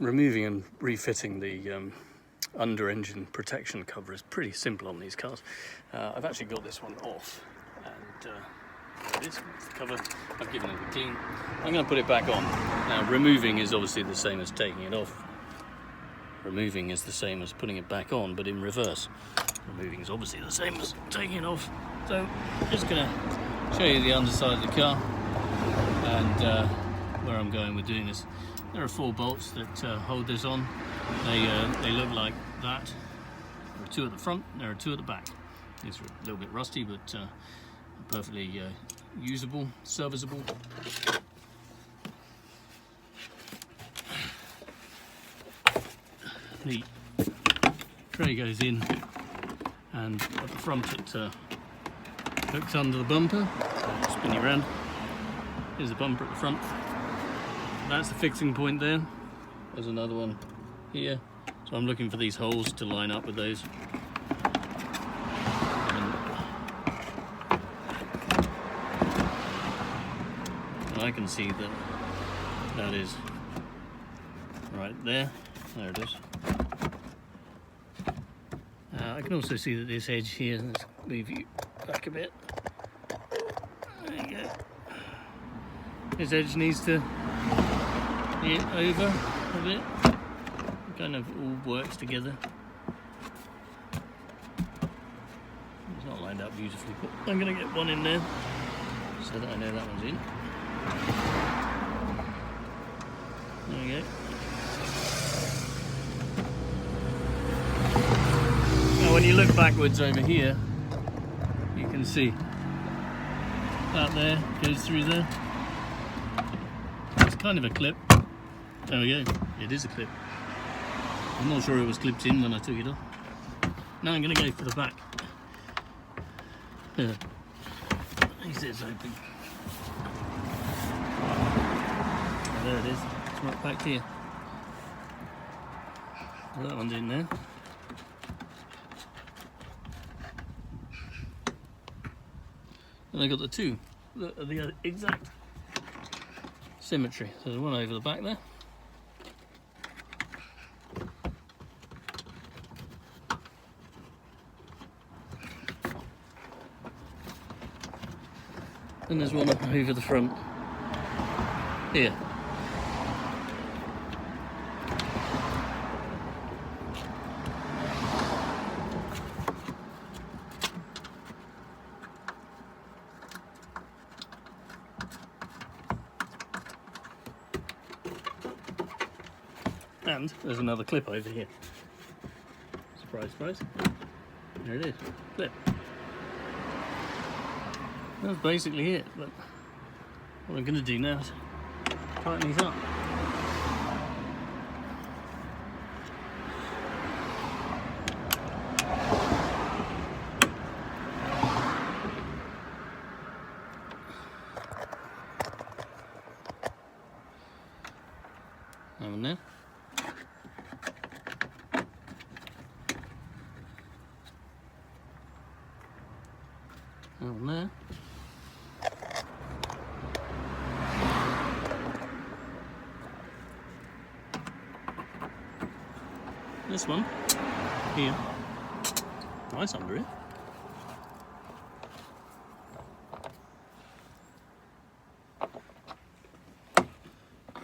Removing and refitting the under-engine protection cover is pretty simple on these cars. I've actually got this one off, and this cover, I've given it a clean. I'm going to put it back on. Now, removing is obviously the same as taking it off. Removing is the same as putting it back on, but in reverse. Removing is obviously the same as taking it off. So, I'm just going to show you the underside of the car and where I'm going with doing this. There are 4 bolts that hold this on. They look like that. There are 2 at the front, there are 2 at the back. These are a little bit rusty, but perfectly usable, serviceable. The tray goes in, and at the front it hooks under the bumper. So spin you around. Here's the bumper at the front. That's the fixing point there. There's another one here. So I'm looking for these holes to line up with those. And I can see that that is right there. There it is. I can also see that this edge here, let's move you back a bit. There you go. This edge needs to be over a bit. It kind of all works together. It's not lined up beautifully, but I'm going to get one in there so that I know that one's in. There we go. Now when you look backwards over here, you can see that there goes through there. It's kind of a clip. There we go. It is a clip. I'm not sure it was clipped in when I took it off. Now I'm going to go for the back. At least it's open. Oh, there it is. It's right back here. That one's in there. And I got the 2 that are the exact symmetry. So there's one over the back there. And there's one over the front here. And there's another clip over here. Surprise, surprise. There it is. Clip. That's basically it, but what I'm going to do now is tighten these up. That one there. That one there. This one here, nice under it.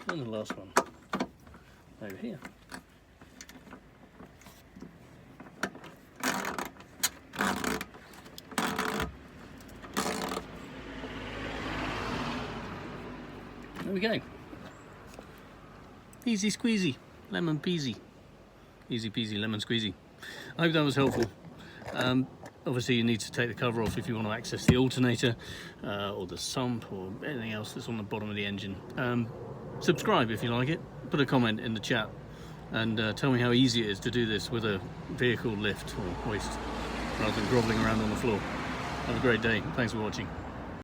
And the last one over here. There we go. Peasy squeezy, lemon peasy. Easy peasy lemon squeezy. I hope that was helpful. Obviously you need to take the cover off if you want to access the alternator or the sump or anything else that's on the bottom of the engine. Subscribe if you like it, put a comment in the chat and tell me how easy it is to do this with a vehicle lift or hoist rather than grovelling around on the floor. Have a great day. Thanks for watching.